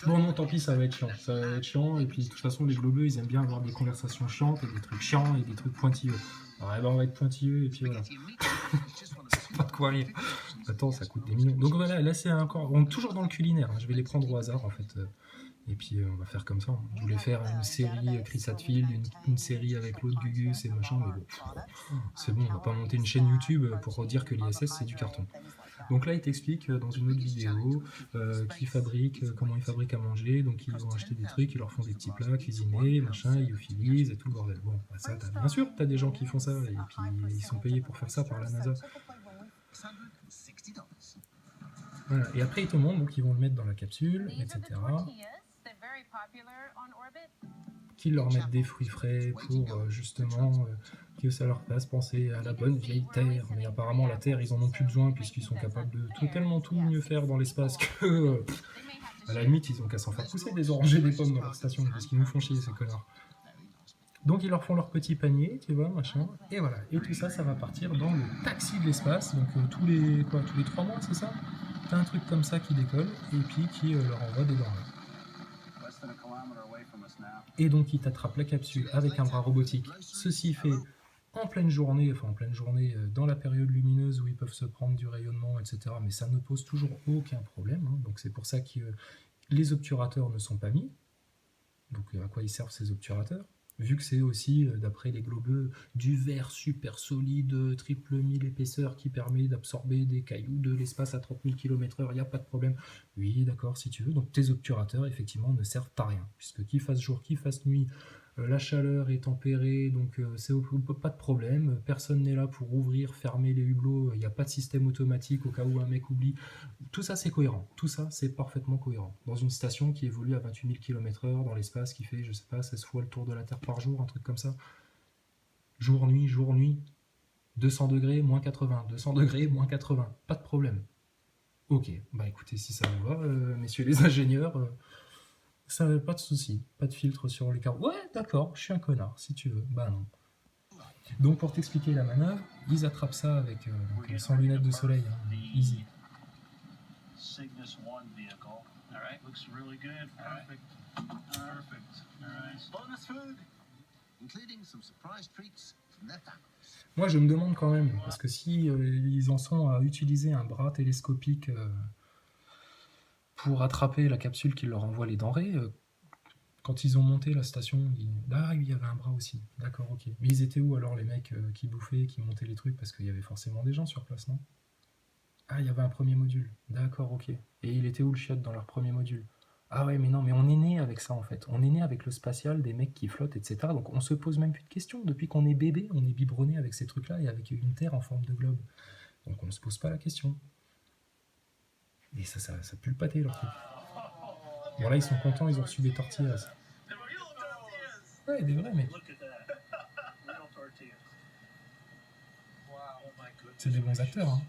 Bon non, tant pis, ça va être chiant. Ça va être chiant, et puis de toute façon, les globeux, ils aiment bien avoir des conversations chiantes, et des trucs chiants, et des trucs pointilleux. Alors, eh ben, on va être pointilleux, et puis voilà. Pas de quoi rire. Attends, ça coûte des millions. Donc voilà, là c'est encore... On est toujours dans le culinaire, hein. Je vais les prendre au hasard, en fait. Et puis on va faire comme ça. Je voulais faire une série Chris Hadfield, une série avec l'autre Gugus et machin, mais bon, c'est bon, on va pas monter une chaîne YouTube pour dire que l'ISS c'est du carton. Donc là, il t'explique dans une autre vidéo comment ils fabriquent à manger. Donc ils vont acheter des trucs, ils leur font des petits plats cuisinés, machin, ils lyophilisent et tout le bordel. Bon, bah ça, bien sûr, t'as des gens qui font ça, et puis ils sont payés pour faire ça par la NASA. Voilà. Et après, ils te montrent, donc ils vont le mettre dans la capsule, etc. Qu'ils leur mettent des fruits frais pour justement que ça leur fasse penser à la bonne vieille Terre. Mais apparemment, la Terre, ils en ont plus besoin puisqu'ils sont capables de tellement tout mieux faire dans l'espace que, à la limite, ils ont qu'à s'en faire pousser des oranges et des pommes dans leur station parce qu'ils nous font chier, ces connards. Donc ils leur font leur petit panier, tu vois, machin, et voilà. Et tout ça, ça va partir dans le taxi de l'espace, donc tous les 3 mois, c'est ça? T'as un truc comme ça qui décolle, et puis qui leur envoie des denrées. Et donc il t'attrape la capsule avec un bras robotique. Ceci fait en pleine journée, dans la période lumineuse où ils peuvent se prendre du rayonnement, etc. Mais ça ne pose toujours aucun problème, hein. Donc c'est pour ça que les obturateurs ne sont pas mis. Donc à quoi ils servent ces obturateurs? Vu que c'est aussi, d'après les globeux, du verre super solide, triple 1000 épaisseur qui permet d'absorber des cailloux de l'espace à 30 000 km/h, il n'y a pas de problème. Oui, d'accord, si tu veux. Donc tes obturateurs, effectivement, ne servent à rien. Puisque qu'il fasse jour, qu'il fasse nuit, la chaleur est tempérée, donc c'est pas de problème. Personne n'est là pour ouvrir, fermer les hublots, il n'y a pas de système automatique au cas où un mec oublie. Tout ça, c'est cohérent. Tout ça, c'est parfaitement cohérent. Dans une station qui évolue à 28 000 km/h, dans l'espace, qui fait, je sais pas, 16 fois le tour de la Terre par jour, un truc comme ça. Jour, nuit, 200 degrés, moins 80, 200 degrés, moins 80, pas de problème. Ok, bah écoutez, si ça vous va, messieurs les ingénieurs, ça pas de souci, pas de filtre sur les carreaux. Ouais, d'accord, je suis un connard, si tu veux. Bah non. Donc pour t'expliquer la manœuvre, ils attrapent ça avec sans lunettes de soleil, hein, easy. Cygnus 1 vehicle. All right. Looks really good. Perfect. Perfect. All right. Bonus food, including some surprise treats from their families. Moi, je me demande quand même, parce que si ils en sont à utiliser un bras télescopique pour attraper la capsule qui leur envoie les denrées, quand ils ont monté la station, ah oui, il y avait un bras aussi. D'accord, ok. Mais ils étaient où alors les mecs qui bouffaient, qui montaient les trucs? Parce qu'il y avait forcément des gens sur place, non? Ah, il y avait un premier module. D'accord, ok. Et il était où le chiotte dans leur premier module? Ah ouais, mais non, mais on est né avec ça en fait. On est né avec le spatial, des mecs qui flottent, etc. Donc on se pose même plus de questions. Depuis qu'on est bébé, on est biberonné avec ces trucs-là et avec une Terre en forme de globe. Donc on ne se pose pas la question. Et ça pue le pâté leur truc. Bon là ils sont contents, ils ont reçu des tortillas. Ouais, des vrais mecs. C'est des bons acteurs, hein.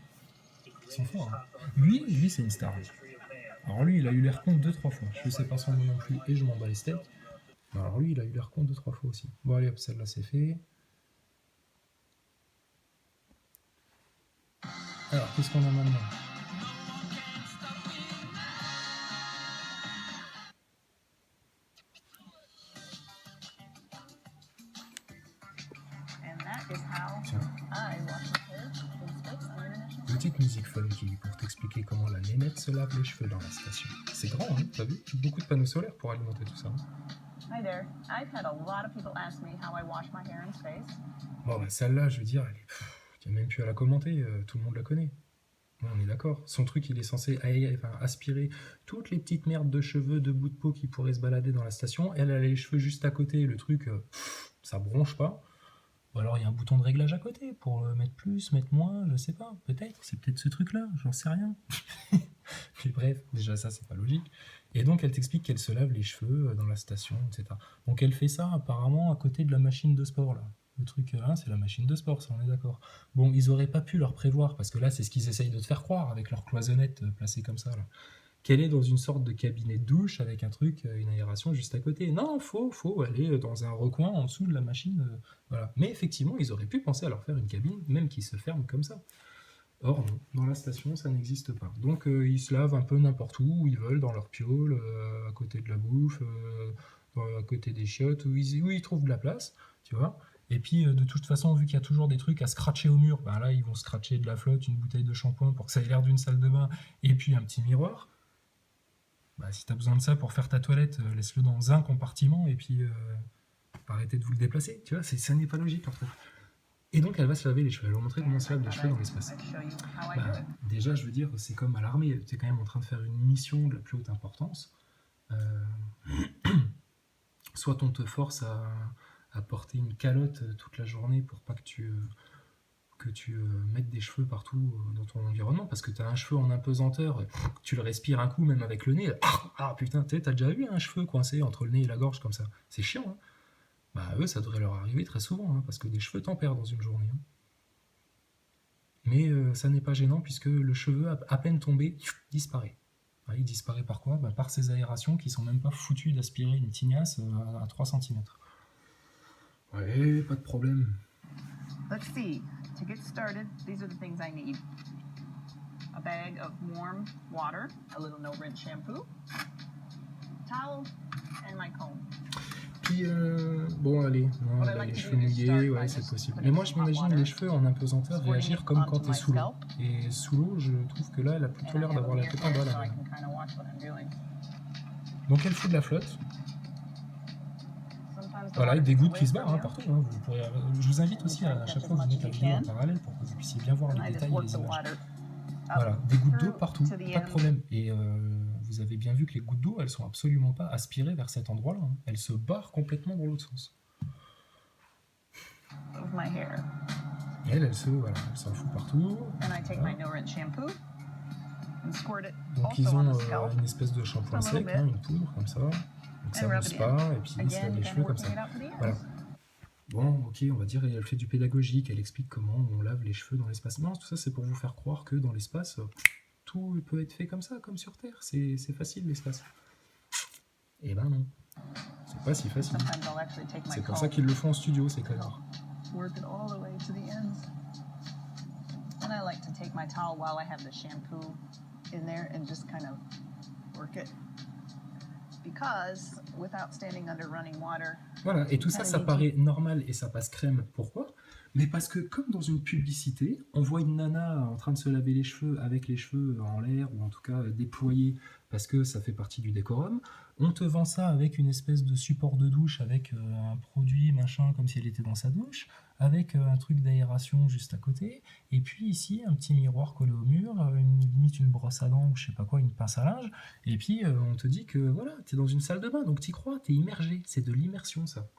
Ils sont forts, hein. Lui c'est une star. Alors lui, il a eu l'air con 2-3 fois. Je sais pas son nom non plus et je m'en bats les steaks. Alors lui, il a eu l'air con 2-3 fois aussi. Bon allez hop, celle-là c'est fait. Alors, qu'est-ce qu'on a maintenant? Tiens. Petite musique funky pour t'expliquer comment la nénette se lave les cheveux dans la station. C'est grand, hein, t'as vu? Beaucoup de panneaux solaires pour alimenter tout ça. Hi there. I've had a lot of people ask me how I wash my hair and face. Bon, bah celle-là, je veux dire, il n'y a même plus à la commenter, tout le monde la connaît. Bon, on est d'accord. Son truc, il est censé aspirer toutes les petites merdes de cheveux, de bouts de peau qui pourraient se balader dans la station. Elle a les cheveux juste à côté, le truc, ça bronche pas. Ou alors il y a un bouton de réglage à côté pour mettre plus, mettre moins, je sais pas, peut-être. C'est peut-être ce truc-là, j'en sais rien. Mais bref, déjà ça, c'est pas logique. Et donc elle t'explique qu'elle se lave les cheveux dans la station, etc. Donc elle fait ça apparemment à côté de la machine de sport, là. Le truc, c'est la machine de sport, ça on est d'accord. Bon, ils auraient pas pu leur prévoir, parce que là, c'est ce qu'ils essayent de te faire croire avec leur cloisonnette placée comme ça, là. Qu'elle est dans une sorte de cabinet de douche avec un truc, une aération juste à côté. Non, faut aller dans un recoin en dessous de la machine. Voilà. Mais effectivement, ils auraient pu penser à leur faire une cabine, même qui se ferme comme ça. Or non, dans la station ça n'existe pas. Donc ils se lavent un peu n'importe où ils veulent, dans leur piole, à côté de la bouffe, à côté des chiottes, où ils trouvent de la place, tu vois. Et puis de toute façon, vu qu'il y a toujours des trucs à scratcher au mur, ben là ils vont scratcher de la flotte, une bouteille de shampoing pour que ça ait l'air d'une salle de bain, et puis un petit miroir. Bah, si tu as besoin de ça pour faire ta toilette, laisse-le dans un compartiment et puis arrêtez de vous le déplacer. Tu vois, ça n'est pas logique leur truc. Et donc elle va se laver les cheveux. Elle va montrer comment on se lave les cheveux dans l'espace. Bah, déjà, je veux dire, c'est comme à l'armée. Tu es quand même en train de faire une mission de la plus haute importance. Soit on te force à porter une calotte toute la journée pour pas que tu mettes des cheveux partout dans ton environnement, parce que tu as un cheveu en impesanteur, tu le respires un coup, même avec le nez. Ah putain, t'as déjà eu un cheveu coincé entre le nez et la gorge comme ça? C'est chiant, hein. Bah eux, ça devrait leur arriver très souvent, hein, parce que des cheveux t'en perds dans une journée. Hein. Mais ça n'est pas gênant, puisque le cheveu, à peine tombé, disparaît. Il disparaît par quoi? Bah, par ces aérations qui sont même pas foutues d'aspirer une tignasse à 3 cm. Ouais, pas de problème. Let's see. To get started, these are the things I need. A bag of warm water, a little no-rinse shampoo, towel, and my comb. Puis, bon, allez, non, là, les cheveux mouillés, ouais, c'est possible. Mais moi, je m'imagine les cheveux en impesanteur réagir comme quand t'es sous l'eau. Et sous l'eau, je trouve que là, elle a plutôt l'air d'avoir la tête en bas, là. Donc, elle fout de la flotte. Voilà, avec des gouttes qui se barrent, hein, partout. Hein. Je vous invite aussi à chaque fois que vous mettez la vidéo en parallèle pour que vous puissiez bien voir les détails et les images. Voilà, des gouttes d'eau partout, pas de problème. Et vous avez bien vu que les gouttes d'eau, elles sont absolument pas aspirées vers cet endroit-là. Hein. Elles se barrent complètement dans l'autre sens. Elle s'en fout partout. Voilà. Donc ils ont une espèce de shampoing sec, hein, une poudre comme ça. Donc ça mousse pas, et puis ils se lavent les cheveux comme ça. Voilà. Bon, ok, on va dire, elle fait du pédagogique, elle explique comment on lave les cheveux dans l'espace. Non, tout ça, c'est pour vous faire croire que dans l'espace, tout peut être fait comme ça, comme sur Terre. C'est facile, l'espace. Eh ben non. C'est pas si facile. C'est pour ça qu'ils le font en studio, ces connards. And I like to take my towel while I have the shampoo in there and just kind of work it. Because without standing under running water. Voilà, et tout ça, ça paraît normal et ça passe crème. Pourquoi? Mais parce que comme dans une publicité, on voit une nana en train de se laver les cheveux avec les cheveux en l'air, ou en tout cas déployés, parce que ça fait partie du décorum. On te vend ça avec une espèce de support de douche, avec un produit, machin, comme si elle était dans sa douche, avec un truc d'aération juste à côté, et puis ici, un petit miroir collé au mur, limite une brosse à dents, ou je sais pas quoi, une pince à linge, et puis on te dit que voilà, t'es dans une salle de bain, donc t'y crois, t'es immergé, c'est de l'immersion ça.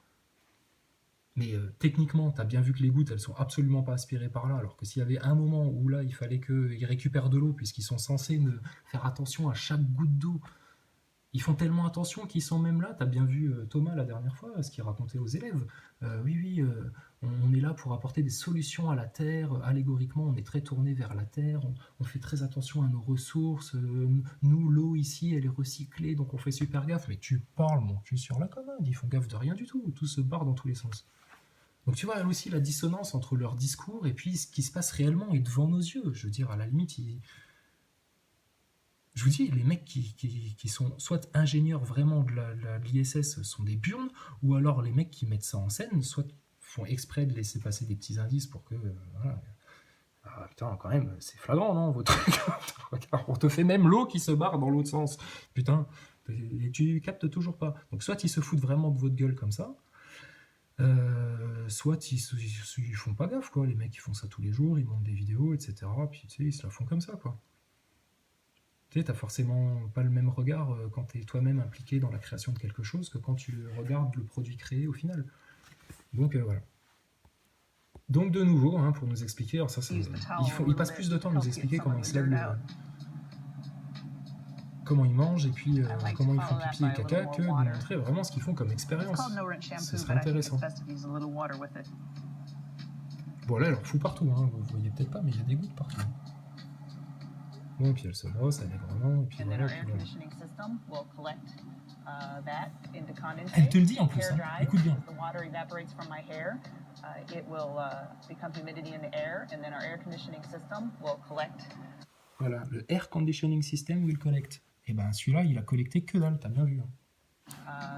Mais techniquement, tu as bien vu que les gouttes, elles sont absolument pas aspirées par là, alors que s'il y avait un moment où là, il fallait qu'ils récupèrent de l'eau, puisqu'ils sont censés faire attention à chaque goutte d'eau, ils font tellement attention qu'ils sont même là. Tu as bien vu Thomas la dernière fois, ce qu'il racontait aux élèves. Oui, on est là pour apporter des solutions à la Terre. Allégoriquement, on est très tourné vers la Terre. On fait très attention à nos ressources. Nous, l'eau ici, elle est recyclée, donc on fait super gaffe. Mais tu parles, mon cul sur la commode. Ils font gaffe de rien du tout. Tout se barre dans tous les sens. Donc tu vois, elle aussi, la dissonance entre leur discours et puis ce qui se passe réellement est devant nos yeux. Je veux dire, à la limite, je vous dis, les mecs qui sont soit ingénieurs vraiment de l'ISS sont des burnes, ou alors les mecs qui mettent ça en scène, soit font exprès de laisser passer des petits indices pour que... voilà. Ah putain, quand même, c'est flagrant, non, votre truc. On te fait même l'eau qui se barre dans l'autre sens. Putain, et tu captes toujours pas. Donc soit ils se foutent vraiment de votre gueule comme ça, soit ils font pas gaffe, quoi. Les mecs, ils font ça tous les jours, ils montent des vidéos, etc. Puis tu sais, ils se la font comme ça, quoi. Tu sais, t'as forcément pas le même regard quand t'es toi-même impliqué dans la création de quelque chose que quand tu regardes le produit créé au final. Donc voilà. Donc de nouveau, hein, pour nous expliquer, alors ça, il passe plus de temps à nous expliquer comment ils se lavent comment ils mangent et puis comment ils font pipi et caca que de montrer vraiment ce qu'ils font comme expérience. Ce serait intéressant. Bon là, elle en fout partout, hein, vous voyez peut-être pas, mais il y a des gouttes partout. Bon, puis elle se brosse allègrement, et puis And then voilà. our Puis air voilà. conditioning system will collect that into condensate. Elle te le dit en plus, Hair hein. dries. Écoute bien. As the water evaporates from my hair, it will become humidity in the air, and then our air conditioning system will collect. Voilà, le Air Conditioning System will collect. Et ben celui-là, il a collecté que dalle, t'as bien vu. Hein.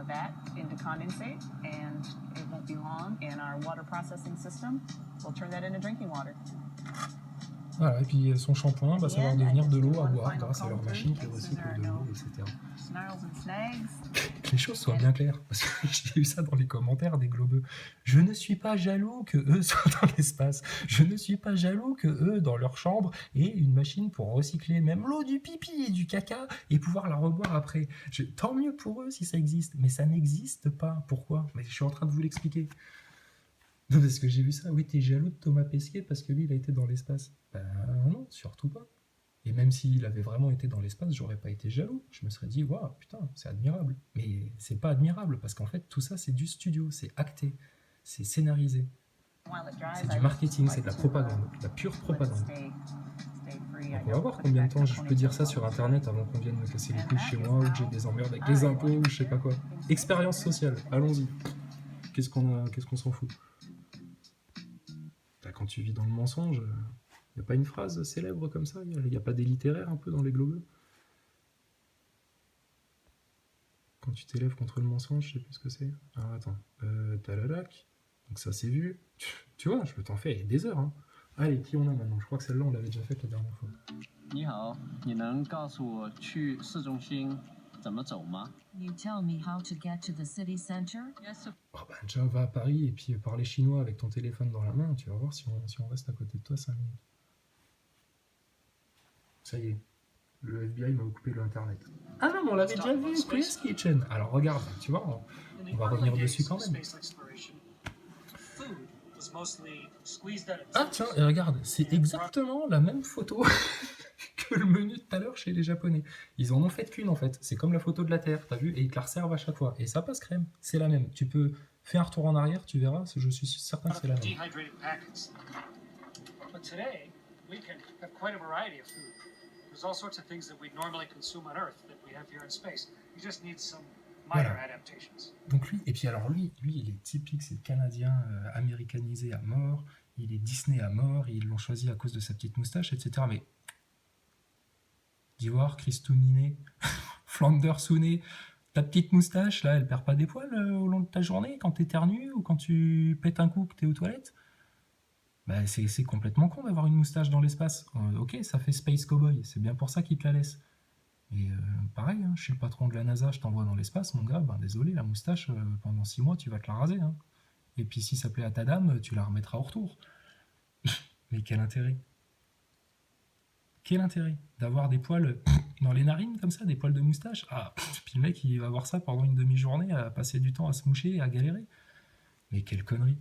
That into condensate, and it won't be long, and our water processing system will turn that into drinking water. Voilà, et puis son shampoing, bah, ça va devenir de l'eau à boire grâce à leur machine qui recycle de l'eau, etc. Snarls and snags. Que les choses soient bien claires, parce que j'ai eu ça dans les commentaires des globeux. Je ne suis pas jaloux que eux soient dans l'espace. Je ne suis pas jaloux que eux, dans leur chambre, aient une machine pour recycler même l'eau du pipi et du caca et pouvoir la reboire après. Tant mieux pour eux si ça existe, mais ça n'existe pas. Pourquoi? Mais je suis en train de vous l'expliquer. Non, parce que j'ai vu ça. Oui, t'es jaloux de Thomas Pesquet parce que lui, il a été dans l'espace. Ben non, surtout pas. Et même s'il avait vraiment été dans l'espace, j'aurais pas été jaloux. Je me serais dit, waouh, putain, c'est admirable. Mais c'est pas admirable parce qu'en fait, tout ça, c'est du studio, c'est acté, c'est scénarisé. C'est du marketing, c'est de la propagande, de la pure propagande. Donc on va voir combien de temps je peux dire ça sur internet avant qu'on vienne me casser les couilles chez moi ou que j'ai des emmerdes avec les impôts ou je sais pas quoi. Expérience sociale, allons-y. Qu'est-ce qu'on s'en fout? Quand tu vis dans le mensonge, il n'y a pas une phrase célèbre comme ça? Il n'y a pas des littéraires un peu dans les globeux? Quand tu t'élèves contre le mensonge, je sais plus ce que c'est. Alors attends, talalac. Donc ça c'est vu. Tu vois, je peux t'en faire des heures. Hein. Allez, qui on a maintenant? Je crois que celle-là on l'avait déjà faite la dernière fois. 你好，你能告诉我去市中心怎么走吗？ You tell me how to get to the city center? Yes. Oh bah déjà va à Paris et puis parler chinois avec ton téléphone dans la main, tu vas voir si on reste à côté de toi 5 minutes. Ça y est, le FBI m'a coupé le internet. Ah non, mais on l'avait déjà vu, Queen's Kitchen. Alors regarde, tu vois, on va revenir dessus quand même. Ah tiens, et regarde, c'est exactement la même photo que le menu de tout à l'heure chez les Japonais. Ils en ont fait qu'une en fait. C'est comme la photo de la Terre, t'as vu? Et ils te la resservent à chaque fois. Et ça passe crème. C'est la même. Tu peux faire un retour en arrière, tu verras. Je suis certain que c'est la même. But today, we can have quite a variety of food. There's all sorts of things that we normally consume on Earth that we have here in space. You just need some minor adaptations. Donc lui, et puis alors lui il est typique, c'est le Canadien américanisé à mort. Il est Disney à mort. Ils l'ont choisi à cause de sa petite moustache, etc. Mais d'Ivoire, Christouminé, Flanders Souné, ta petite moustache, là, elle perd pas des poils au long de ta journée quand t'éternues ou quand tu pètes un coup que t'es aux toilettes? Bah, c'est complètement con d'avoir une moustache dans l'espace. Ok, ça fait Space Cowboy, c'est bien pour ça qu'ils te la laissent. Et pareil, hein, je suis le patron de la NASA, je t'envoie dans l'espace, mon gars, ben désolé, la moustache, pendant 6 mois, tu vas te la raser. Hein. Et puis si ça plaît à ta dame, tu la remettras au retour. Mais quel intérêt? Quel intérêt d'avoir des poils dans les narines comme ça, des poils de moustache? Ah, puis le mec il va voir ça pendant une demi-journée à passer du temps à se moucher et à galérer. Mais quelle connerie!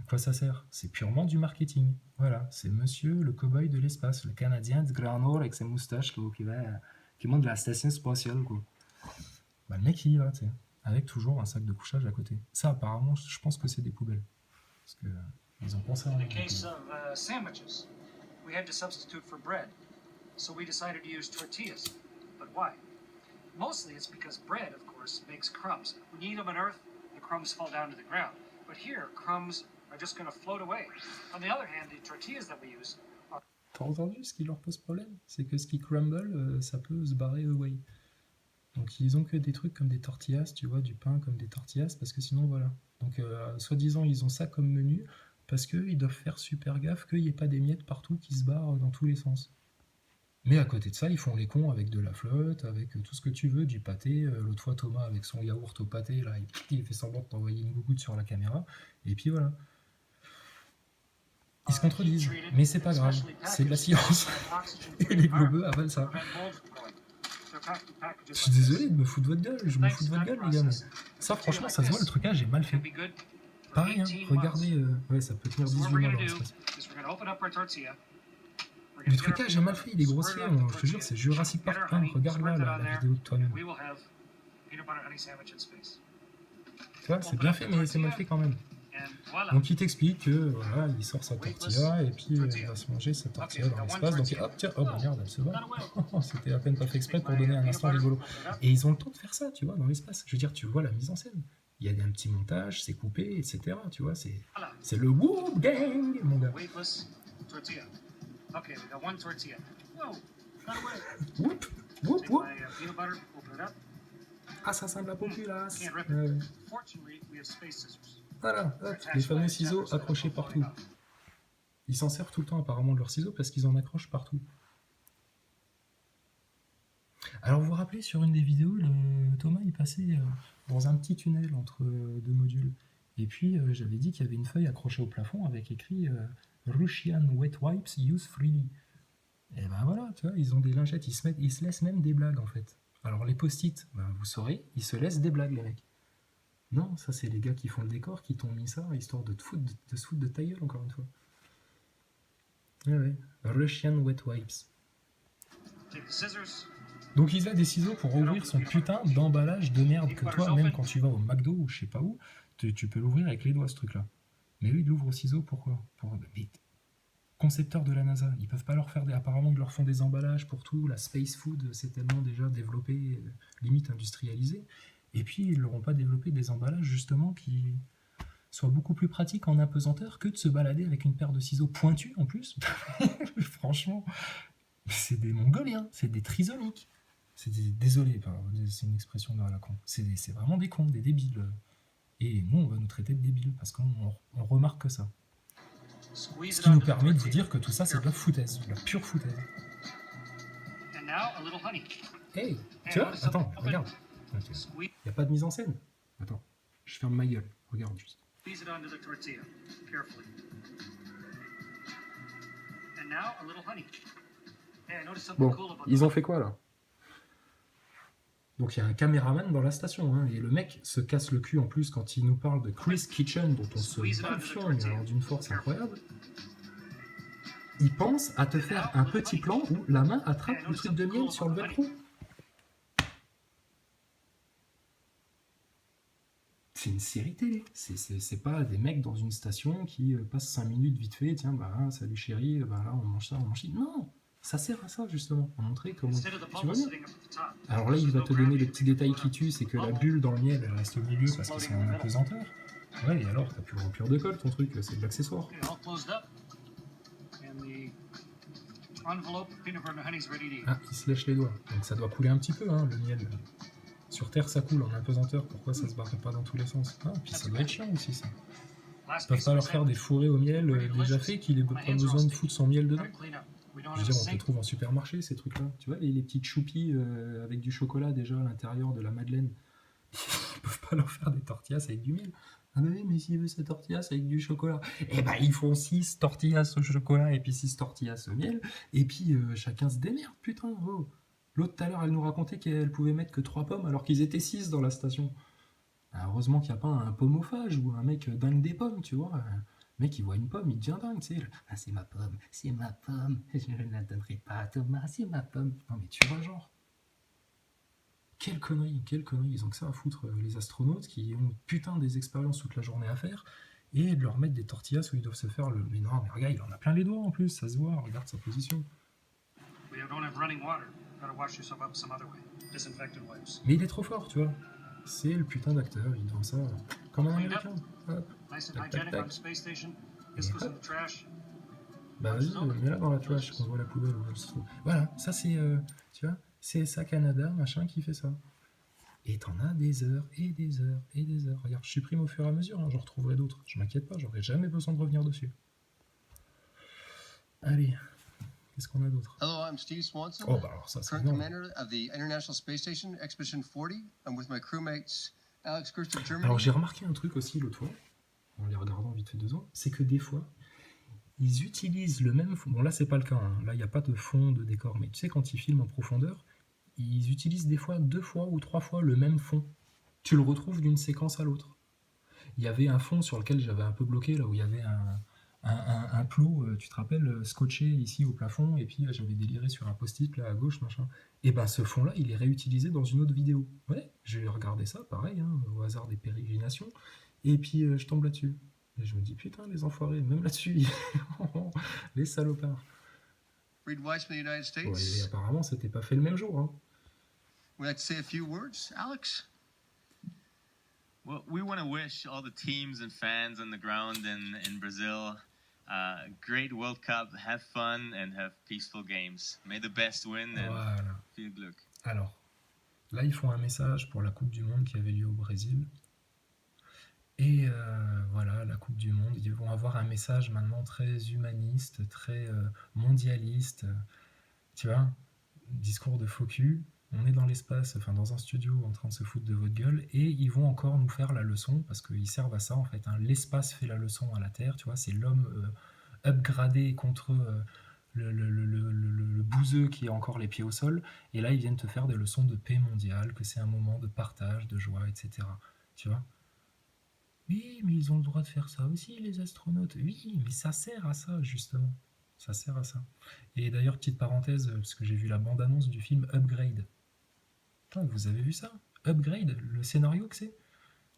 À quoi ça sert? C'est purement du marketing. Voilà, c'est monsieur le cow-boy de l'espace, le Canadien de Grand Nord avec ses moustaches qui monte de la station spatiale. Quoi. Bah, le mec il y va, tu sais, avec toujours un sac de couchage à côté. Ça apparemment, je pense que c'est des poubelles. Parce que ils ont pensé à In the case of sandwiches, we had to substitute for bread, so we decided to use tortillas. But why? Mostly it's because bread, of course, makes crumbs. When you eat them on Earth, the crumbs fall down to the ground. But here, crumbs are just going to float away. On the other hand, the tortillas that we use are... T'as entendu ce qui leur pose problème? C'est que ce qui crumble, ça peut se barrer away. Donc ils ont que des trucs comme des tortillas, tu vois, du pain comme des tortillas, parce que sinon voilà. Donc soi-disant ils ont ça comme menu, parce qu'ils doivent faire super gaffe qu'il n'y ait pas des miettes partout qui se barrent dans tous les sens. Mais à côté de ça, ils font les cons avec de la flotte, avec tout ce que tu veux, du pâté. L'autre fois, Thomas, avec son yaourt au pâté, là, il fait semblant de t'envoyer une gougoute sur la caméra. Et puis voilà. Ils se contredisent, mais c'est pas grave, c'est de la science. Et les globeux avalent ça. Je suis désolé de me foutre de votre gueule, je me fous de votre gueule, les gars, mais ça, franchement, ça se voit, le trucage est mal fait. Pareil, hein, regardez, ouais, ça peut tenir 18 mois dans l'espace. Le trucage est mal fait, il est grossier, je te jure, c'est Jurassic Park 1, regarde là la vidéo de toi-même. Tu vois, c'est bien fait, mais c'est mal fait quand même. And voila. Donc il t'explique que voilà, il sort sa tortilla et puis il va se manger sa tortilla dans l'espace. Donc hop, tiens, oh bah merde, elle se bat. C'était à peine pas fait exprès pour donner un instant rigolo. Et ils ont le temps de faire ça, tu vois, dans l'espace. Je veux dire, tu vois la mise en scène. Il y a un petit montage, c'est coupé, etc. Tu vois, c'est le Whoop Gang, mon gars. Weightless tortilla. Okay, we got one tortilla. Whoa, got away. Whoop, whoop, Take whoop. my peanut butter, open it up. Ah, ça semble la populace. Can't rip Ouais. it. Fortunately, we have space scissors. Voilà, hop, les fameux ciseaux accrochés partout. Ils s'en servent tout le temps apparemment de leurs ciseaux parce qu'ils en accrochent partout. Alors vous vous rappelez sur une des vidéos, Thomas il passait dans un petit tunnel entre deux modules. Et puis j'avais dit qu'il y avait une feuille accrochée au plafond avec écrit Russian wet wipes use freely. Et ben voilà, tu vois, ils ont des lingettes, ils se laissent même des blagues en fait. Alors les post-it, ben, vous saurez, ils se laissent des blagues les mecs. Non, ça c'est les gars qui font le décor qui t'ont mis ça, histoire de se foutre de ta gueule encore une fois. Ouais, ouais. Russian wet wipes. Take the scissors. Donc il a des ciseaux pour ouvrir son putain d'emballage de merde que toi, même quand tu vas au McDo ou je sais pas où, tu peux l'ouvrir avec les doigts ce truc-là. Mais eux, ils l'ouvrent au ciseau, pourquoi? Mais, concepteurs de la NASA, ils peuvent pas leur faire apparemment ils leur font des emballages pour tout, la space food c'est tellement déjà développé, limite industrialisé, et puis ils leur ont pas développé des emballages justement qui soient beaucoup plus pratiques en apesanteur que de se balader avec une paire de ciseaux pointus en plus. Franchement, c'est des Mongoliens, c'est des trisomiques. Désolé, c'est une expression de la con. C'est vraiment des cons, des débiles. Et nous, on va nous traiter de débiles parce qu'on remarque que ça. Squeeze Ce it qui nous onto the permet de vous tortilla. dire que tout ça, c'est de la foutaise, de la pure foutaise. And now a little honey. Hey, tu vois, attends, regarde. Il Squeeze n'y a pas de mise en scène. Attends, je ferme ma gueule. Regarde juste. it onto the tortilla carefully. And now a little honey. Hey, I noticed something Bon, cool about ils ont fait quoi là? Donc il y a un caméraman dans la station, hein, et le mec se casse le cul en plus quand il nous parle de Chris Kitchen, dont on se bafionne alors d'une force incroyable. Il pense à te faire un petit plan où la main attrape le truc de miel sur le velcro. C'est une série télé. C'est pas des mecs dans une station qui passent 5 minutes vite fait, tiens, bah salut chérie, bah là on mange ça, on mange ça. Non, ça sert à ça justement, à montrer comment Instead of the tu vas bubble bien. sitting up at the top. Alors là, il va te donner les petits détails qui tuent, c'est que la bulle dans le miel, elle reste au milieu parce qu'ils sont en apesanteur. Ouais, et alors, t'as plus le remplir de colle, ton truc, c'est de l'accessoire. Okay, all closed up. And the envelope peanut butter and honey is ready to eat. Ah, il se lèche les doigts. Donc ça doit couler un petit peu, hein, le miel. Sur Terre, ça coule en apesanteur, pourquoi ça se barre pas dans tous les sens? Ah, puis ça doit être chiant aussi, ça. Ils Last peuvent piece pas of leur faire des fourrés au miel déjà faits, qu'il ait pas besoin de foutre son miel dedans. Gotta clean up. We don't Je have veux a dire, on les sink. trouve en supermarché, ces trucs-là. Tu vois, les petites choupies avec du chocolat déjà à l'intérieur de la madeleine. Ils peuvent pas leur faire des tortillas avec du miel. Ah mais oui, mais s'il veut sa tortillas avec du chocolat, eh ben ils font 6 tortillas au chocolat et puis 6 tortillas au miel, et puis chacun se démerde, putain. Oh. L'autre tout à l'heure, elle nous racontait qu'elle pouvait mettre que 3 pommes alors qu'ils étaient 6 dans la station. Ah, heureusement qu'il n'y a pas un pommophage ou un mec dingue des pommes, tu vois. Un mec, il voit une pomme, il devient dingue, tu sais. Ah, c'est ma pomme, je ne la donnerai pas à Thomas, c'est ma pomme. Non, mais tu vois, genre. Quelle connerie. Ils ont que ça à foutre, les astronautes qui ont putain des expériences toute la journée à faire et de leur mettre des tortillas où ils doivent se faire le. Mais non, mais regarde, il en a plein les doigts en plus, ça se voit, regarde sa position. We don't have running water. Gotta wash yourself up some other way. Disinfectant wipes. Mais il est trop fort, tu vois. C'est le putain d'acteur, il donne ça comme un américain. Hop. Nice and Tac, tac, hygienic tac. on the space station. This goes in the trash. Bah vas-y, mets-la dans la trash qu'on voit la poubelle. Voilà, ça c'est, tu vois, c'est ça Canada, machin, qui fait ça. Et t'en as des heures et des heures et des heures. Regarde, je supprime au fur et à mesure, hein, j'en retrouverai d'autres. Je m'inquiète pas, j'aurai jamais besoin de revenir dessus. Allez, qu'est-ce qu'on a d'autre? Hello, I'm Steve Swanson, Oh bah alors ça c'est current énorme. commander of the International Space Station, Expedition 40. I'm with my crewmates Alex Gerst of Germany. Alors j'ai remarqué un truc aussi l'autre fois, en les regardant vite fait 2 ans, c'est que des fois, ils utilisent le même fond. Bon là c'est pas le cas, hein. Là il n'y a pas de fond, de décor, mais tu sais quand ils filment en profondeur, ils utilisent des fois 2 fois ou 3 fois le même fond. Tu le retrouves d'une séquence à l'autre. Il y avait un fond sur lequel j'avais un peu bloqué, là où il y avait un plot, tu te rappelles, scotché ici au plafond, et puis j'avais déliré sur un post-it là à gauche, machin. Et ben ce fond-là, il est réutilisé dans une autre vidéo. Ouais, j'ai regardé ça, pareil, hein, au hasard des pérégrinations, et puis je tombe là-dessus. Et je me dis, putain, les enfoirés, même là-dessus, les salopards. Reed Weiss from the United Bon, et States. apparemment, c'était pas fait le même jour. Hein. Would you like to say a few words, Alex? Well, we want to wish all the teams and fans on the ground in Brazil great World Cup, have fun and have peaceful games. May the best win and Voilà. viel Glück. Alors, là, ils font un message pour la Coupe du Monde qui avait lieu au Brésil. Et voilà, la Coupe du Monde, ils vont avoir un message maintenant très humaniste, très mondialiste. Tu vois, discours de faux cul. On est dans l'espace, enfin dans un studio en train de se foutre de votre gueule, et ils vont encore nous faire la leçon, parce qu'ils servent à ça en fait. Hein. L'espace fait la leçon à la Terre, tu vois, c'est l'homme upgradé contre le bouseux qui a encore les pieds au sol, et là ils viennent te faire des leçons de paix mondiale, que c'est un moment de partage, de joie, etc. Tu vois ? Oui, mais ils ont le droit de faire ça aussi, les astronautes. Oui, mais ça sert à ça, justement. Ça sert à ça. Et d'ailleurs, petite parenthèse, parce que j'ai vu la bande-annonce du film Upgrade. Putain, vous avez vu ça? Upgrade, le scénario que c'est?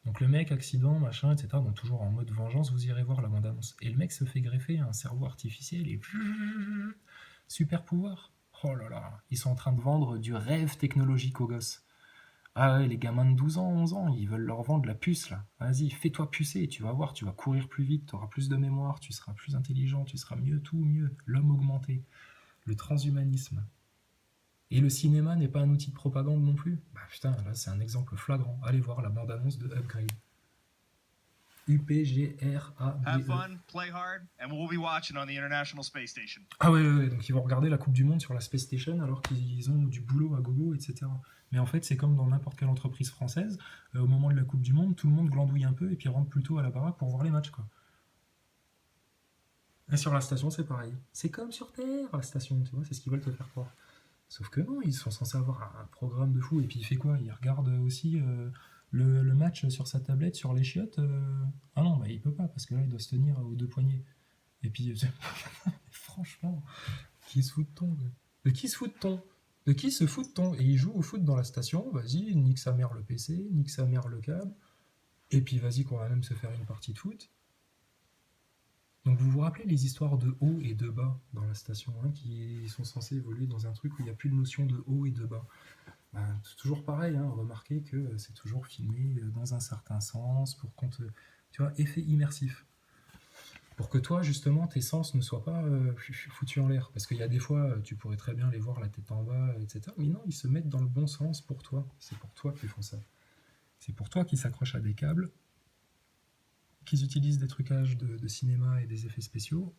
Donc le mec, accident, machin, etc. Donc toujours en mode vengeance, vous irez voir la bande-annonce. Et le mec se fait greffer un cerveau artificiel et... super pouvoir. Oh là là, ils sont en train de vendre du rêve technologique aux gosses. Ah ouais, les gamins de 12 ans, 11 ans, ils veulent leur vendre la puce, là. Vas-y, fais-toi pucer, tu vas voir, tu vas courir plus vite, tu auras plus de mémoire, tu seras plus intelligent, tu seras mieux, tout mieux. L'homme augmenté, le transhumanisme. Et le cinéma n'est pas un outil de propagande non plus. Bah putain, là, c'est un exemple flagrant. Allez voir la bande-annonce de Upgrade. UPGRADE. Have fun, play hard, and we'll be watching on the International Space Station. Ah ouais, donc ils vont regarder la Coupe du Monde sur la Space Station alors qu'ils ont du boulot à gogo, etc. Mais en fait, c'est comme dans n'importe quelle entreprise française, au moment de la Coupe du Monde, tout le monde glandouille un peu et puis rentre plutôt à la baraque pour voir les matchs, quoi. Et sur la station, c'est pareil. C'est comme sur Terre, la station, tu vois, c'est ce qu'ils veulent te faire croire. Sauf que non, ils sont censés avoir un programme de fou, et puis il fait quoi? Il regarde aussi le match sur sa tablette, sur les chiottes. Ah non, bah il peut pas, parce que là, il doit se tenir aux deux poignets. Et puis, franchement, qui se fout de ton? De qui se fout de ton? De qui se fout de ton? Et il joue au foot dans la station, vas-y, nique sa mère le PC, nique sa mère le câble, et puis vas-y qu'on va même se faire une partie de foot. Donc vous vous rappelez les histoires de haut et de bas dans la station, hein, qui sont censées évoluer dans un truc où il n'y a plus de notion de haut et de bas. Ben, c'est toujours pareil, hein, remarquez que c'est toujours filmé dans un certain sens, pour qu'on te... Tu vois, effet immersif. Pour que toi, justement, tes sens ne soient pas foutus en l'air. Parce qu'il y a des fois, tu pourrais très bien les voir la tête en bas, etc. Mais non, ils se mettent dans le bon sens pour toi. C'est pour toi qu'ils font ça. C'est pour toi qu'ils s'accrochent à des câbles, qu'ils utilisent des trucages de cinéma et des effets spéciaux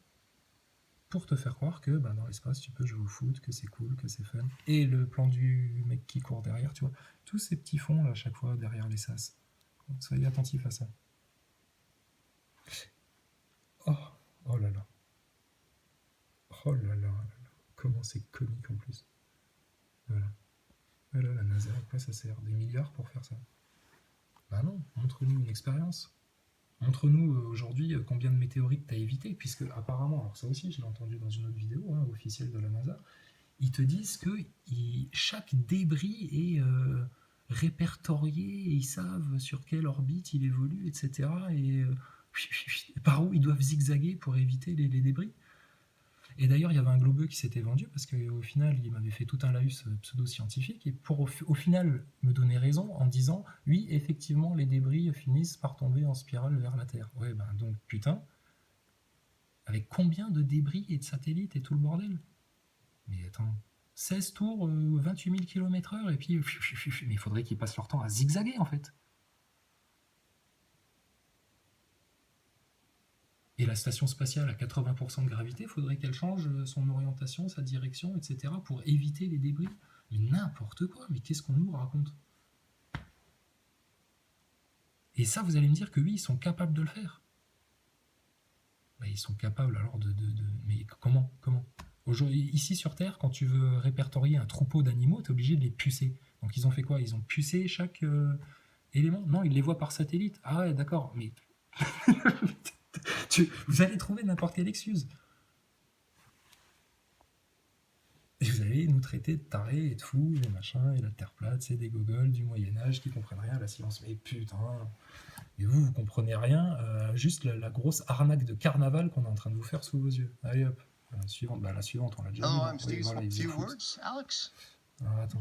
pour te faire croire que dans l'espace, tu peux jouer au foot, que c'est cool, que c'est fun. Et le plan du mec qui court derrière, tu vois. Tous ces petits fonds, là, à chaque fois, derrière les sas. Donc, soyez attentifs à ça. Oh là là. Oh là là. Comment c'est comique en plus. Voilà. Voilà, la NASA, à quoi ça sert? Des milliards pour faire ça? Bah non, montre-nous une expérience. Montre-nous aujourd'hui combien de météorites t'as évité, puisque apparemment, alors ça aussi je l'ai entendu dans une autre vidéo officielle de la NASA, ils te disent que chaque débris est répertorié, et ils savent sur quelle orbite il évolue, etc. Et par où ils doivent zigzaguer pour éviter les débris. Et d'ailleurs, il y avait un globeux qui s'était vendu, parce qu'au final, il m'avait fait tout un laïus pseudo-scientifique, et pour au final me donner raison en disant, oui, effectivement, les débris finissent par tomber en spirale vers la Terre. Ouais, donc, putain, avec combien de débris et de satellites et tout le bordel? Mais attends, 16 tours, 28 000 km/h, et puis, mais il faudrait qu'ils passent leur temps à zigzaguer, en fait. Et la station spatiale à 80% de gravité, il faudrait qu'elle change son orientation, sa direction, etc. pour éviter les débris. Mais n'importe quoi, mais qu'est-ce qu'on nous raconte? Et ça, vous allez me dire que oui, ils sont capables de le faire. Ils sont capables alors Mais comment Aujourd'hui, ici sur Terre, quand tu veux répertorier un troupeau d'animaux, tu es obligé de les pucer. Donc ils ont fait quoi? Ils ont pucé chaque élément? Non, ils les voient par satellite. Ah ouais, d'accord, mais... Vous allez trouver n'importe quelle excuse. Et vous allez nous traiter de tarés et de fous, et machin, et la Terre plate, c'est des gogoles du Moyen-Âge qui comprennent rien à la science. Mais putain, Et vous comprenez rien, juste la grosse arnaque de carnaval qu'on est en train de vous faire sous vos yeux. Allez hop, la suivante, on l'a déjà Hello, vu. I'm Oui, Steve. voilà, il faisait Few le foot. words, Alex? Alors, attends.